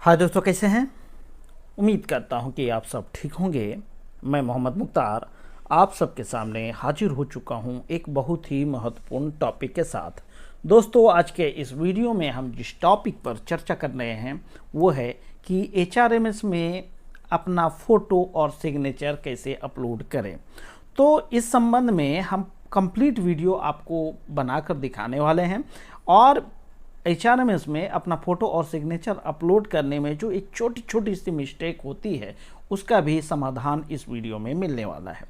हाय दोस्तों, कैसे हैं। उम्मीद करता हूं कि आप सब ठीक होंगे। मैं मोहम्मद मुख्तार आप सबके सामने हाजिर हो चुका हूं एक बहुत ही महत्वपूर्ण टॉपिक के साथ। दोस्तों, आज के इस वीडियो में हम जिस टॉपिक पर चर्चा कर रहे हैं वो है कि HRMS में अपना फ़ोटो और सिग्नेचर कैसे अपलोड करें। तो इस संबंध में हम कंप्लीट वीडियो आपको बनाकर दिखाने वाले हैं और HRMS में अपना फ़ोटो और सिग्नेचर अपलोड करने में जो एक छोटी छोटी सी मिस्टेक होती है उसका भी समाधान इस वीडियो में मिलने वाला है।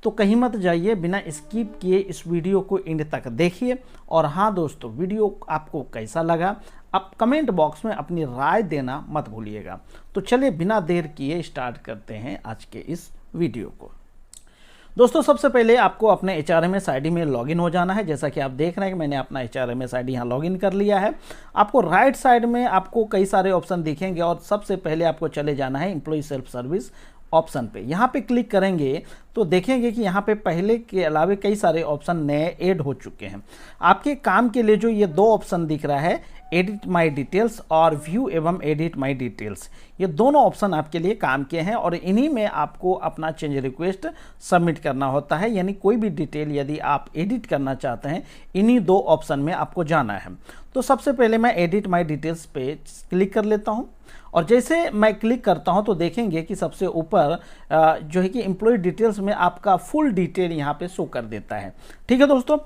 तो कहीं मत जाइए, बिना स्किप किए इस वीडियो को एंड तक देखिए। और हाँ दोस्तों, वीडियो आपको कैसा लगा आप कमेंट बॉक्स में अपनी राय देना मत भूलिएगा। तो चलिए बिना देर किए स्टार्ट करते हैं आज के इस वीडियो को। दोस्तों, सबसे पहले आपको अपने HRMS आईडी में लॉगिन हो जाना है। जैसा कि आप देख रहे हैं कि मैंने अपना HRMS आईडी यहाँ लॉगिन कर लिया है। आपको राइट साइड में आपको कई सारे ऑप्शन दिखेंगे और सबसे पहले आपको चले जाना है एम्प्लॉय सेल्फ सर्विस ऑप्शन पे। यहाँ पे क्लिक करेंगे तो देखेंगे कि यहाँ पे पहले के अलावा कई सारे ऑप्शन नए ऐड हो चुके हैं। आपके काम के लिए जो ये दो ऑप्शन दिख रहा है, एडिट माय डिटेल्स और व्यू एवं एडिट माय डिटेल्स, ये दोनों ऑप्शन आपके लिए काम के हैं और इन्हीं में आपको अपना चेंज रिक्वेस्ट सबमिट करना होता है। यानी कोई भी डिटेल यदि आप एडिट करना चाहते हैं, इन्हीं दो ऑप्शन में आपको जाना है। तो सबसे पहले मैं एडिट माय डिटेल्स पे क्लिक कर लेता हूँ और जैसे मैं क्लिक करता हूं तो देखेंगे कि सबसे ऊपर जो है कि एम्प्लॉय डिटेल्स में आपका फुल डिटेल यहां पे शो कर देता है। ठीक है दोस्तों,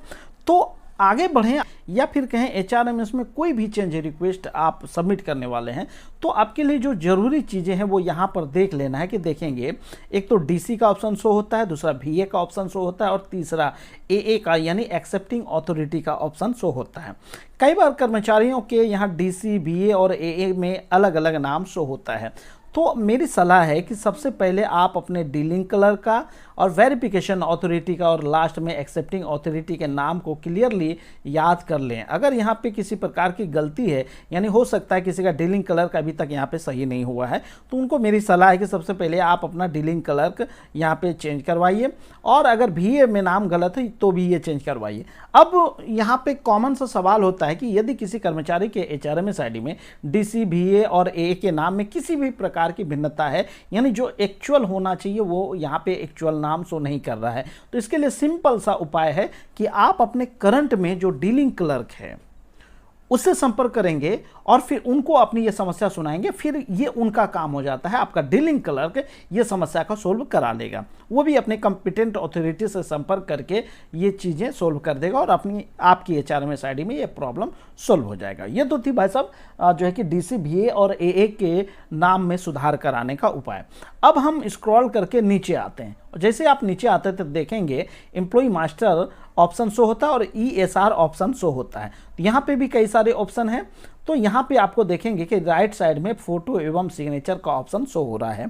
तो आगे बढ़ें या फिर कहें HRMS में कोई भी चेंज रिक्वेस्ट आप सबमिट करने वाले हैं तो आपके लिए जो ज़रूरी चीज़ें हैं वो यहाँ पर देख लेना है कि देखेंगे एक तो DC का ऑप्शन शो होता है, दूसरा VA का ऑप्शन शो होता है और तीसरा AA का यानी एक्सेप्टिंग अथॉरिटी का ऑप्शन शो होता है। कई बार कर्मचारियों के यहाँ DC, VA और AA में अलग अलग नाम शो होता है। तो मेरी सलाह है कि सबसे पहले आप अपने डीलिंग कलर का और वेरिफिकेशन अथॉरिटी का और लास्ट में एक्सेप्टिंग अथॉरिटी के नाम को क्लियरली याद कर लें। अगर यहाँ पे किसी प्रकार की गलती है, यानी हो सकता है किसी का डीलिंग कलर का अभी तक यहाँ पे सही नहीं हुआ है, तो उनको मेरी सलाह है कि सबसे पहले आप अपना डीलिंग कलर यहाँ पे चेंज करवाइए और अगर VA में नाम गलत है तो भी ये चेंज करवाइए। अब यहाँ पे कॉमन सा सवाल होता है कि यदि किसी कर्मचारी के HRMS आईडी में DC, VA और AA के नाम में किसी भी प्रकार की भिन्नता है, यानी जो एक्चुअल होना चाहिए वो यहाँ पे एक्चुअल नाम शो नहीं कर रहा है, तो इसके लिए सिंपल सा उपाय है कि आप अपने करंट में जो डीलिंग क्लर्क है उससे संपर्क करेंगे और फिर उनको अपनी ये समस्या सुनाएंगे। फिर ये उनका काम हो जाता है, आपका डीलिंग क्लर्क ये समस्या को सोल्व करा लेगा। वो भी अपने कंपिटेंट अथॉरिटी से संपर्क करके ये चीज़ें सोल्व कर देगा और अपनी आपकी HRMS आईडी में ये प्रॉब्लम सोल्व हो जाएगा। ये तो थी भाई साहब जो है कि DC, VA और AA के नाम में सुधार कराने का उपाय। अब हम स्क्रॉल करके नीचे आते हैं और जैसे आप नीचे आते हैं तो देखेंगे एम्प्लॉय मास्टर ऑप्शन शो होता है और ESR ऑप्शन शो होता है। तो यहाँ पे भी कई सारे ऑप्शन हैं। तो यहाँ पे आपको देखेंगे कि राइट साइड में फोटो एवं सिग्नेचर का ऑप्शन शो हो रहा है।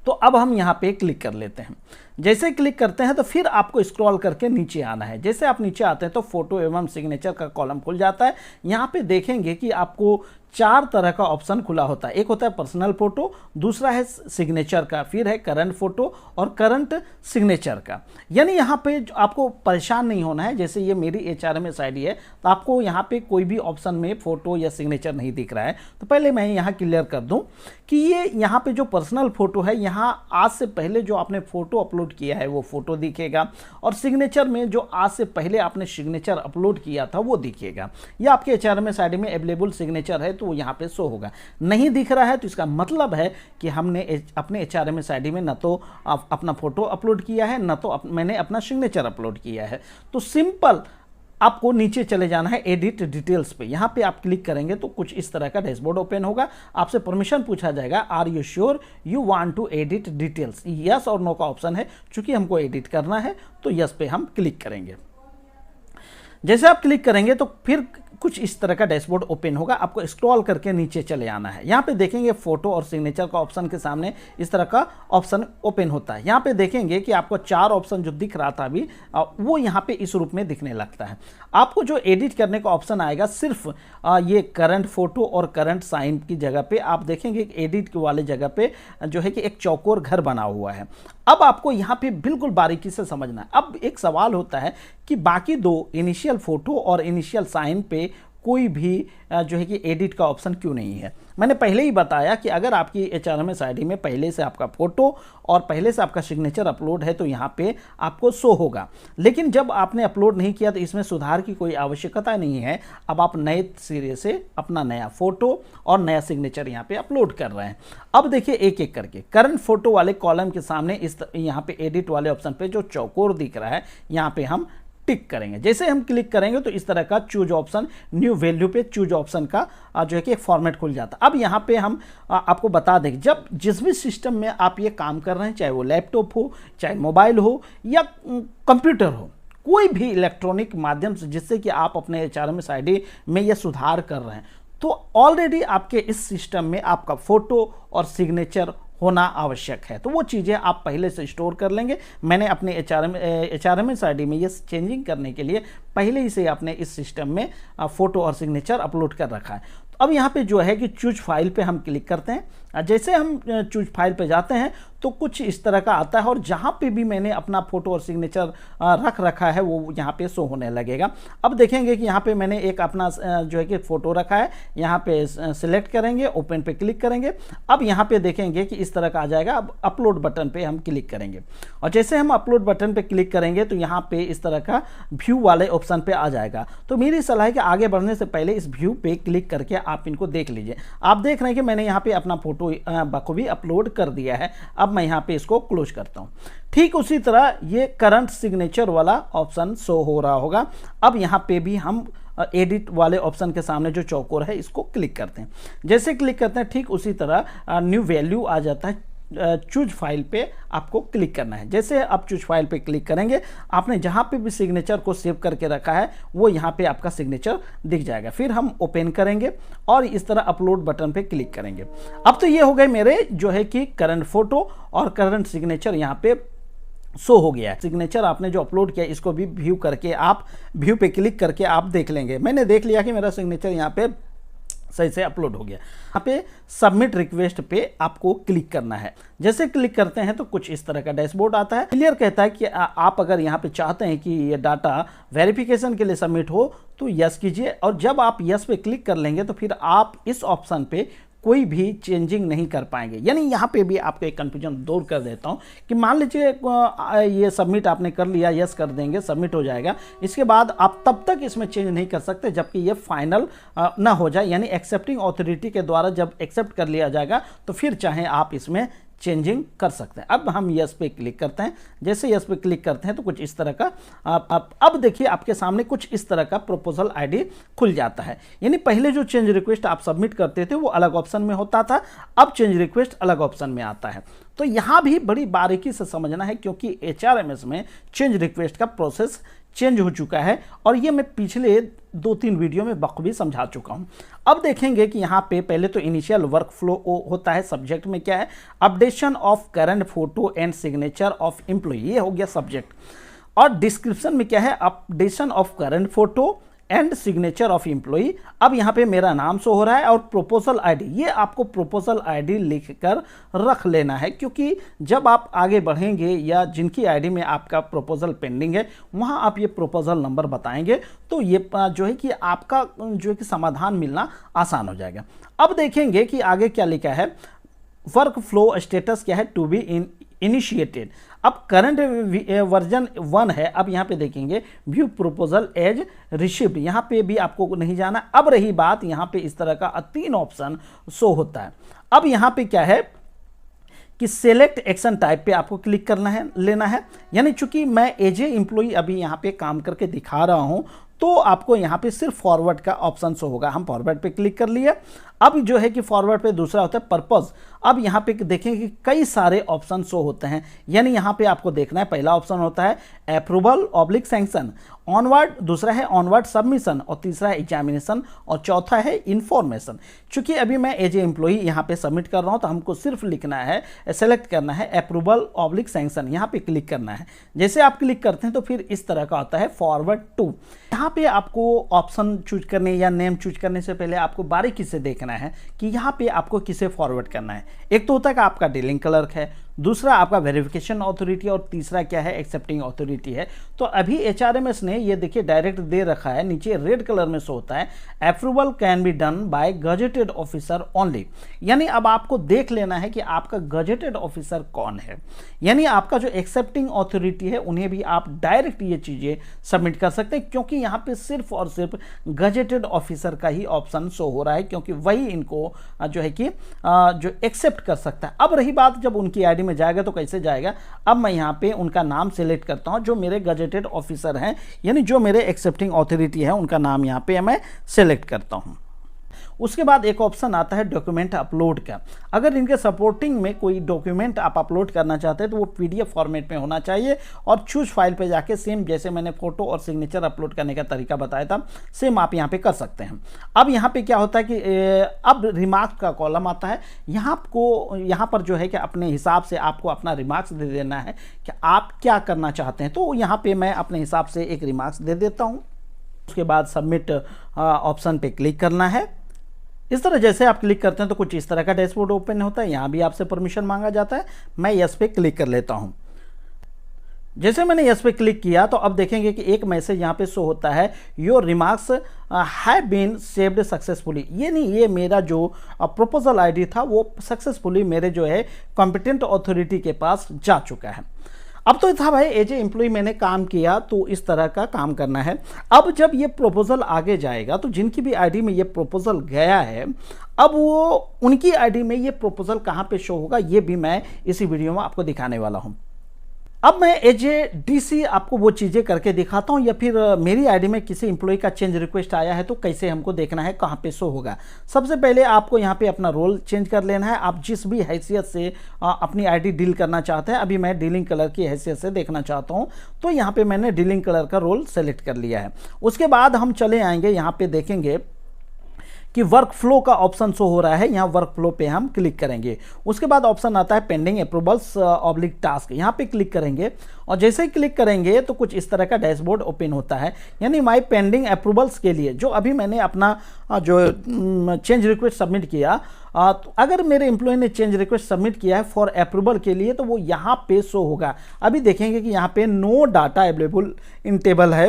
तो अब हम यहाँ पे क्लिक कर लेते हैं। जैसे क्लिक करते हैं तो फिर आपको स्क्रॉल करके नीचे आना है। जैसे आप नीचे आते हैं तो फोटो एवं सिग्नेचर का कॉलम खुल जाता है। यहाँ पे देखेंगे कि आपको 4 तरह का ऑप्शन खुला होता है। एक होता है पर्सनल फोटो, दूसरा है सिग्नेचर का, फिर है करंट फोटो और करंट सिग्नेचर का। यानी यहाँ पे आपको परेशान नहीं होना है। जैसे ये मेरी HRMS आईडी है तो आपको यहाँ पे कोई भी ऑप्शन में फोटो या सिग्नेचर नहीं दिख रहा है। तो पहले मैं यहाँ क्लियर कर दूँ कि ये यहाँ पे जो पर्सनल फोटो है, यहाँ आज से पहले जो आपने फोटो अपलोड किया है वो फोटो दिखेगा और सिग्नेचर में जो आज से पहले आपने सिग्नेचर अपलोड किया था वो दिखेगा। या आपके HRMS आईडी में अवेलेबल सिग्नेचर है तो वो यहाँ पे शो होगा। नहीं दिख रहा है तो इसका मतलब है कि हमने अपने HRMS आईडी में न तो अपना फोटो अपलोड किया है, न तो मैंने अपना सिग्नेचर अपलोड किया है। तो सिंपल आपको नीचे चले जाना है एडिट डिटेल्स पे। यहाँ पे आप क्लिक करेंगे तो कुछ इस तरह का डैशबोर्ड ओपन होगा। आपसे परमिशन पूछा जाएगा, are you sure you want to edit details. Yes और नो का ऑप्शन है, चूंकि हमको एडिट करना है तो यस पे हम क्लिक करेंगे। जैसे आप क्लिक करेंगे तो फिर कुछ इस तरह का डैशबोर्ड ओपन होगा। आपको स्क्रॉल करके नीचे चले आना है। यहाँ पे देखेंगे फोटो और सिग्नेचर का ऑप्शन के सामने इस तरह का ऑप्शन ओपन होता है। यहाँ पे देखेंगे कि आपको 4 ऑप्शन जो दिख रहा था अभी वो यहाँ पे इस रूप में दिखने लगता है। आपको जो एडिट करने का ऑप्शन आएगा सिर्फ ये करंट फोटो और करंट साइन की जगह पे आप देखेंगे एडिट वाले जगह पे जो है कि एक चौकोर घर बना हुआ है। अब आपको यहाँ पे बिल्कुल बारीकी से समझना है। अब एक सवाल होता है कि बाकी 2 इनिशियल फोटो और इनिशियल साइन पे कोई भी जो है कि एडिट का ऑप्शन क्यों नहीं है। मैंने पहले ही बताया कि अगर आपकी HRMS आईडी में पहले से आपका फोटो और पहले से आपका सिग्नेचर अपलोड है तो यहाँ पे आपको शो होगा, लेकिन जब आपने अपलोड नहीं किया तो इसमें सुधार की कोई आवश्यकता नहीं है। अब आप नए सिरे से अपना नया फोटो और नया सिग्नेचर यहाँ पे अपलोड कर रहे हैं। अब देखिए एक एक करके करंट फोटो वाले कॉलम के सामने इस यहाँ पे एडिट वाले ऑप्शन पे जो चौकोर दिख रहा है यहाँ पे हम टिक करेंगे। जैसे हम क्लिक करेंगे तो इस तरह का चूज ऑप्शन, न्यू वैल्यू पे चूज ऑप्शन का जो है कि एक फॉर्मेट खुल जाता है। अब यहाँ पे हम आपको बता दें, जब जिस भी सिस्टम में आप ये काम कर रहे हैं, चाहे वो लैपटॉप हो, चाहे मोबाइल हो या कंप्यूटर हो, कोई भी इलेक्ट्रॉनिक माध्यम से जिससे कि आप अपने HRMS आईडी में ये सुधार कर रहे हैं, तो ऑलरेडी आपके इस सिस्टम में आपका फोटो और सिग्नेचर होना आवश्यक है। तो वो चीज़ें आप पहले से स्टोर कर लेंगे। मैंने अपने HRMS आईडी में ये चेंजिंग करने के लिए पहले ही से अपने इस सिस्टम में फ़ोटो और सिग्नेचर अपलोड कर रखा है। तो अब यहाँ पे जो है कि चूज फाइल पे हम क्लिक करते हैं। जैसे हम चूज फाइल पे जाते हैं तो कुछ इस तरह का आता है, और जहाँ पे भी मैंने अपना फोटो और सिग्नेचर रख रखा है वो यहाँ पे शो होने लगेगा। अब देखेंगे कि यहाँ पे मैंने एक अपना जो है कि फ़ोटो रखा है, यहाँ पे सिलेक्ट करेंगे, ओपन पे क्लिक करेंगे। अब यहाँ पे देखेंगे कि इस तरह का आ जाएगा। अब अपलोड बटन पे हम क्लिक करेंगे, और जैसे हम अपलोड बटन पे क्लिक करेंगे तो यहाँ पे इस तरह का व्यू वाले ऑप्शन पे आ जाएगा। तो मेरी सलाह है कि आगे बढ़ने से पहले इस व्यू पे क्लिक करके आप इनको देख लीजिए। आप देख रहे हैं कि मैंने यहाँ पे अपना फोटो बखूबी अपलोड कर दिया है। अब मैं यहाँ पे इसको क्लोज करता हूँ। ठीक उसी तरह ये करंट सिग्नेचर वाला ऑप्शन शो हो रहा होगा। अब यहाँ पे भी हम एडिट वाले ऑप्शन के सामने जो चौकोर है इसको क्लिक करते हैं। जैसे क्लिक करते हैं ठीक उसी तरह न्यू वैल्यू आ जाता है। चूज फाइल पे आपको क्लिक करना है। जैसे आप चूज फाइल पे क्लिक करेंगे, आपने जहाँ पे भी सिग्नेचर को सेव करके रखा है वो यहाँ पे आपका सिग्नेचर दिख जाएगा। फिर हम ओपन करेंगे और इस तरह अपलोड बटन पे क्लिक करेंगे। अब तो ये हो गए मेरे जो है कि करंट फोटो और करंट सिग्नेचर यहाँ पे शो हो गया है। सिग्नेचर आपने जो अपलोड किया इसको भी व्यू करके आप व्यू पे क्लिक करके आप देख लेंगे। मैंने देख लिया कि मेरा सिग्नेचर यहाँ पे सही से अपलोड हो गया। यहाँ पे सबमिट रिक्वेस्ट पे आपको क्लिक करना है। जैसे क्लिक करते हैं तो कुछ इस तरह का डैशबोर्ड आता है। क्लियर कहता है कि आप अगर यहाँ पे चाहते हैं कि ये डाटा वेरिफिकेशन के लिए सबमिट हो तो यस कीजिए, और जब आप यस पे क्लिक कर लेंगे तो फिर आप इस ऑप्शन पे कोई भी चेंजिंग नहीं कर पाएंगे। यानी यहाँ पे भी आपको एक कन्फ्यूजन दूर कर देता हूँ कि मान लीजिए ये सबमिट आपने कर लिया, यस कर देंगे, सबमिट हो जाएगा। इसके बाद आप तब तक इसमें चेंज नहीं कर सकते जबकि ये फाइनल ना हो जाए, यानी एक्सेप्टिंग अथॉरिटी के द्वारा जब एक्सेप्ट कर लिया जाएगा तो फिर चाहे आप इसमें चेंजिंग कर सकते हैं। अब हम यस पे क्लिक करते हैं। जैसे यस पे क्लिक करते हैं तो कुछ इस तरह का अब देखिए आपके सामने कुछ इस तरह का प्रपोजल आईडी खुल जाता है। यानी पहले जो चेंज रिक्वेस्ट आप सबमिट करते थे वो अलग ऑप्शन में होता था, अब चेंज रिक्वेस्ट अलग ऑप्शन में आता है। तो यहाँ भी बड़ी बारीकी से समझना है क्योंकि HRMS में चेंज रिक्वेस्ट का प्रोसेस चेंज हो चुका है, और ये मैं पिछले 2-3 वीडियो में बखूबी समझा चुका हूँ। अब देखेंगे कि यहाँ पे पहले तो इनिशियल वर्क फ्लो होता है। सब्जेक्ट में क्या है, updation of current photo and signature of employee, ये हो गया सब्जेक्ट। और डिस्क्रिप्शन में क्या है, updation of current photo and signature of employee. अब यहाँ पे मेरा नाम शो हो रहा है और प्रोपोजल आईडी, ये आपको प्रोपोजल आईडी लिखकर रख लेना है, क्योंकि जब आप आगे बढ़ेंगे या जिनकी आईडी में आपका प्रोपोजल पेंडिंग है वहाँ आप ये प्रोपोजल नंबर बताएंगे तो ये जो है कि आपका जो है कि समाधान मिलना आसान हो जाएगा। अब देखेंगे कि आगे क्या लिखा है, वर्क फ्लो स्टेटस क्या है, टू बी इनिशिएटेड। अब करंट वर्जन 1 है। अब यहाँ पे देखेंगे व्यू प्रोपोजल एज रिसीव्ड, यहाँ पे भी आपको नहीं जाना। अब रही बात, यहाँ पे इस तरह का 3 ऑप्शन शो होता है। अब यहाँ पे क्या है कि सेलेक्ट एक्शन टाइप पे आपको क्लिक करना है, लेना है। यानी चूंकि मैं एज ए एम्प्लॉई अभी यहाँ पे काम करके दिखा रहा हूँ तो आपको यहाँ पे सिर्फ फॉरवर्ड का ऑप्शन शो होगा। हम फॉरवर्ड पे क्लिक कर लिए। अब जो है कि फॉरवर्ड पे दूसरा होता है पर्पस। अब यहाँ पे देखें कि कई सारे ऑप्शन शो होते हैं, यानी यहाँ पे आपको देखना है। पहला ऑप्शन होता है अप्रूवल ऑब्लिक सैंक्शन, ऑनवर्ड, दूसरा है ऑनवर्ड सबमिशन, और तीसरा है एग्जामिनेशन, और चौथा है इंफॉर्मेशन। चूंकि अभी मैं एज ए एम्प्लॉई यहाँ पे सबमिट कर रहा हूँ तो हमको सिर्फ लिखना है, सेलेक्ट करना है अप्रूवल ऑब्लिक सैंक्शन, यहाँ पे क्लिक करना है। जैसे आप क्लिक करते हैं तो फिर इस तरह का होता है फॉरवर्ड टू। यहाँ पे आपको ऑप्शन चूज करने या नेम चूज करने से पहले आपको बारीकी से देखना करना है कि यहाँ पे आपको किसे फॉरवर्ड करना है। एक तो होता है कि आपका डीलिंग क्लर्क है, दूसरा आपका वेरिफिकेशन अथॉरिटी, और तीसरा क्या है, एक्सेप्टिंग अथॉरिटी है। तो अभी एचआरएमएस ने ये देखिए डायरेक्ट दे रखा है, नीचे रेड कलर में शो होता है approval can be done by gazetted officer only. यानी अब आपको देख लेना है कि आपका गजेटेड ऑफिसर कौन है, यानी आपका जो एक्सेप्टिंग अथॉरिटी है उन्हें भी आप डायरेक्ट ये चीजें सबमिट कर सकते हैं, क्योंकि यहाँ पे सिर्फ और सिर्फ गजेटेड ऑफिसर का ही ऑप्शन शो हो रहा है, क्योंकि वही इनको जो है कि जो एक्सेप्ट कर सकता है। अब रही बात जब उनकी आईडी में जाएगा तो कैसे जाएगा, अब मैं यहाँ पे उनका नाम सिलेक्ट करता हूँ, जो मेरे गजेटेड ऑफिसर हैं, यानी जो मेरे एक्सेप्टिंग अथॉरिटी है उनका नाम यहाँ पे मैं सिलेक्ट करता हूँ। उसके बाद एक ऑप्शन आता है डॉक्यूमेंट अपलोड का। अगर इनके सपोर्टिंग में कोई डॉक्यूमेंट आप अपलोड करना चाहते हैं तो वो पीडीएफ फॉर्मेट में होना चाहिए, और चूज फाइल पे जाके सेम जैसे मैंने फोटो और सिग्नेचर अपलोड करने का तरीका बताया था सेम आप यहाँ पे कर सकते हैं। अब यहाँ पे क्या होता है कि अब रिमार्क्स का कॉलम आता है, यहाँ पर जो है कि अपने हिसाब से आपको अपना रिमार्क्स दे देना है कि आप क्या करना चाहते हैं। तो यहाँ पे मैं अपने हिसाब से एक रिमार्क्स दे देता हूँ। उसके बाद सबमिट ऑप्शन पे क्लिक करना है। इस तरह जैसे आप क्लिक करते हैं तो कुछ इस तरह का डैशबोर्ड ओपन होता है, यहाँ भी आपसे परमिशन मांगा जाता है। मैं यस पे क्लिक कर लेता हूँ। जैसे मैंने यस पे क्लिक किया तो अब देखेंगे कि एक मैसेज यहाँ पे शो होता है, your remarks have been saved successfully. ये नहीं, ये मेरा जो प्रपोजल आईडी था वो सक्सेसफुली मेरे जो है कॉम्पिटेंट अथॉरिटी के पास जा चुका है। अब तो था भाई एज ए एम्प्लॉय मैंने काम किया तो इस तरह का काम करना है। अब जब ये प्रपोजल आगे जाएगा तो जिनकी भी आईडी में ये प्रपोजल गया है, अब वो उनकी आईडी में ये प्रपोजल कहाँ पे शो होगा ये भी मैं इसी वीडियो में आपको दिखाने वाला हूँ। अब मैं एज ए डीसी आपको वो चीज़ें करके दिखाता हूँ, या फिर मेरी आईडी में किसी एम्प्लॉय का चेंज रिक्वेस्ट आया है तो कैसे हमको देखना है, कहाँ पे शो होगा। सबसे पहले आपको यहाँ पे अपना रोल चेंज कर लेना है। आप जिस भी हैसियत से अपनी आईडी डील करना चाहते हैं, अभी मैं डीलिंग कलर की हैसियत से देखना चाहता हूँ, तो यहाँ पे मैंने डीलिंग कलर का रोल सेलेक्ट कर लिया है। उसके बाद हम चले आएंगे, यहाँ पे देखेंगे कि वर्क फ्लो का ऑप्शन शो हो रहा है, यहाँ वर्क फ्लो पे हम क्लिक करेंगे। उसके बाद ऑप्शन आता है पेंडिंग अप्रूवल्स ऑब्लिक टास्क, यहाँ पे क्लिक करेंगे, और जैसे ही क्लिक करेंगे तो कुछ इस तरह का डैशबोर्ड ओपन होता है। यानी माई पेंडिंग अप्रूवल्स के लिए जो अभी मैंने अपना जो चेंज रिक्वेस्ट सबमिट किया, तो अगर मेरे एम्प्लॉय ने चेंज रिक्वेस्ट सबमिट किया है फॉर अप्रूवल के लिए तो वो यहाँ पे शो होगा। अभी देखेंगे कि यहाँ पे no data available in table है,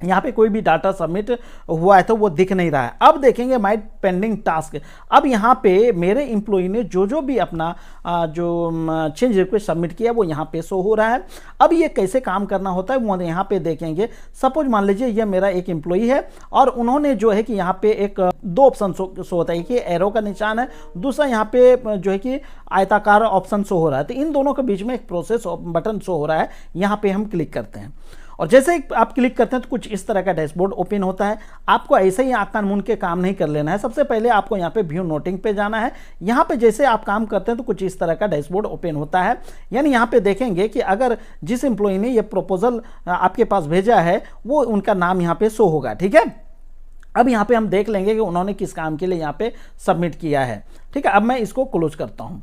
यहाँ पे कोई भी डाटा सबमिट हुआ है तो वो दिख नहीं रहा है। अब देखेंगे माई पेंडिंग टास्क, अब यहाँ पे मेरे एम्प्लॉय ने जो भी अपना जो चेंज रिक्वेस्ट सबमिट किया वो यहाँ पे शो हो रहा है। अब ये कैसे काम करना होता है वो यहाँ पे देखेंगे। सपोज मान लीजिए ये मेरा एक एम्प्लॉय है और उन्होंने जो है कि यहाँ पे एक दो ऑप्शन शो होता है कि एरो का निशान है, दूसरा यहाँ पे जो है कि आयताकार ऑप्शन शो हो रहा है। तो इन दोनों के बीच में एक प्रोसेस बटन शो हो रहा है, यहाँ पे हम क्लिक करते हैं, और जैसे ही आप क्लिक करते हैं तो कुछ इस तरह का डैशबोर्ड ओपन होता है। आपको ऐसे ही आँख कान मूंद के काम नहीं कर लेना है। सबसे पहले आपको यहाँ पे व्यू नोटिंग पे जाना है। यहाँ पे जैसे आप काम करते हैं तो कुछ इस तरह का डैशबोर्ड ओपन होता है। यानी यहाँ पे देखेंगे कि अगर जिस एम्प्लॉय ने ये प्रपोजल आपके पास भेजा है वो उनका नाम यहाँ पे शो होगा। ठीक है, अब यहाँ पे हम देख लेंगे कि उन्होंने किस काम के लिए यहाँ पे सबमिट किया है। ठीक है, अब मैं इसको क्लोज करता हूँ।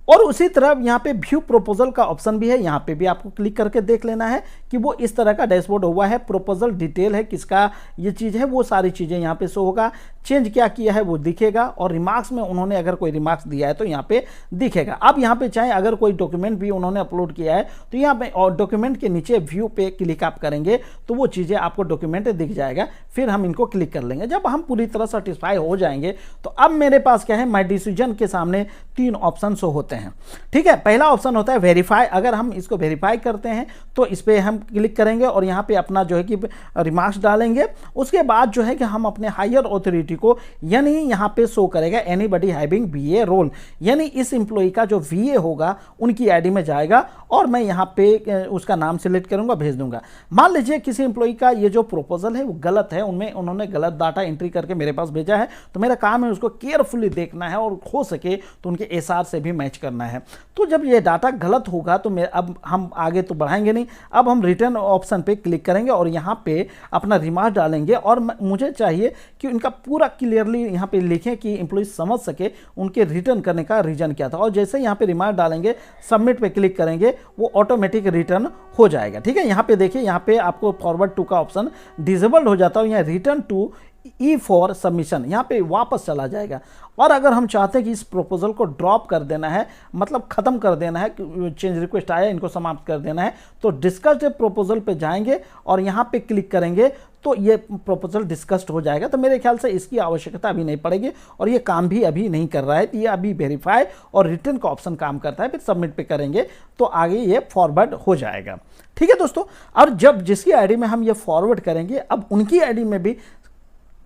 और उसी तरह यहाँ पे व्यू प्रपोजल का ऑप्शन भी है, यहाँ पे भी आपको क्लिक करके देख लेना है कि वो इस तरह का डैशबोर्ड हुआ है। प्रपोजल डिटेल है, किसका ये चीज़ है वो सारी चीज़ें यहाँ पे शो होगा। चेंज क्या किया है वो दिखेगा, और रिमार्क्स में उन्होंने अगर कोई रिमार्क्स दिया है तो यहाँ पे दिखेगा। अब यहाँ पे चाहे अगर कोई डॉक्यूमेंट भी उन्होंने अपलोड किया है तो यहाँ पे और डॉक्यूमेंट के नीचे व्यू पे क्लिक आप करेंगे तो वो चीज़ें आपको डॉक्यूमेंट दिख जाएगा। फिर हम इनको क्लिक कर लेंगे। जब हम पूरी तरह सेटिस्फाई हो जाएंगे तो अब मेरे पास क्या है, माई डिसीजन के सामने 3 ऑप्शन शो होते हैं। ठीक है, पहला ऑप्शन होता है वेरीफाई। अगर हम इसको वेरीफाई करते हैं तो इस पर हम क्लिक करेंगे और यहाँ पे अपना जो है कि रिमार्क्स डालेंगे। उसके बाद जो है कि हम अपने हायर अथॉरिटी को, यानी यहाँ पे शो करेगा एनीबडी हैविंग वीए रोल, यानी इस एम्प्लॉय का जो वीए होगा उनकी आईडी में जाएगा और मैं यहाँ पे उसका नाम सिलेक्ट करूंगा, भेज दूंगा। मान लीजिए किसी एम्प्लॉय का ये जो प्रपोजल है वो गलत है, उनमें उन्होंने गलत डाटा एंट्री करके मेरे पास भेजा है, तो मेरा काम है उसको केयरफुली देखना है और हो सके तो उनके एसआर से भी मैच करना है। तो जब ये डाटा गलत होगा तो अब हम आगे तो बढ़ाएंगे नहीं, अब हम रिटर्न ऑप्शन पे क्लिक करेंगे और यहाँ पे अपना रिमार्क डालेंगे। और मुझे चाहिए कि उनका पूरा क्लियरली यहाँ पे लिखें कि एम्प्लॉय समझ सके उनके रिटर्न करने का रीजन क्या था। और जैसे यहाँ पे रिमार्क डालेंगे, सबमिट पे क्लिक करेंगे, वो ऑटोमेटिक रिटर्न हो जाएगा। ठीक है, यहाँ पे देखिए, यहाँ पे आपको फॉरवर्ड टू का ऑप्शन डिसेबल्ड हो जाता है, यहाँ return to E for submission, यहाँ पे वापस चला जाएगा। और अगर हम चाहते हैं कि इस प्रपोजल को ड्रॉप कर देना है, मतलब ख़त्म कर देना है, चेंज रिक्वेस्ट आया इनको समाप्त कर देना है, तो डिस्कस्ड प्रपोजल पे जाएंगे और यहाँ पे क्लिक करेंगे तो ये प्रपोजल डिस्कस्ड हो जाएगा। तो मेरे ख्याल से इसकी आवश्यकता अभी नहीं पड़ेगी और ये काम भी अभी नहीं कर रहा है। तो ये अभी वेरीफाई और रिटर्न का ऑप्शन काम करता है, फिर सबमिट पे करेंगे तो आगे ये फॉरवर्ड हो जाएगा। ठीक है दोस्तों, और जब जिसकी आईडी में हम ये फॉरवर्ड करेंगे, अब उनकी आईडी में भी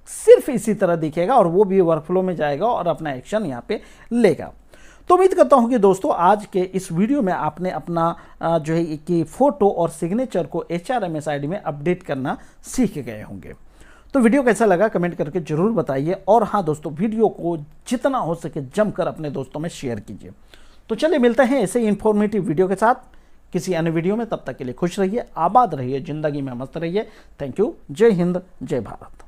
सिर्फ इसी तरह दिखेगा और वो भी वर्कफ्लो में जाएगा और अपना एक्शन यहाँ पे लेगा। तो उम्मीद करता हूँ कि दोस्तों आज के इस वीडियो में आपने अपना जो है कि फ़ोटो और सिग्नेचर को HRMS आईडी में अपडेट करना सीख गए होंगे। तो वीडियो कैसा लगा कमेंट करके ज़रूर बताइए, और हाँ दोस्तों, वीडियो को जितना हो सके जमकर अपने दोस्तों में शेयर कीजिए। तो चलिए मिलते हैं ऐसे ही इन्फॉर्मेटिव वीडियो के साथ किसी अन्य वीडियो में। तब तक के लिए खुश रहिए, आबाद रहिए, ज़िंदगी में मस्त रहिए। Thank you. जय हिंद, जय भारत।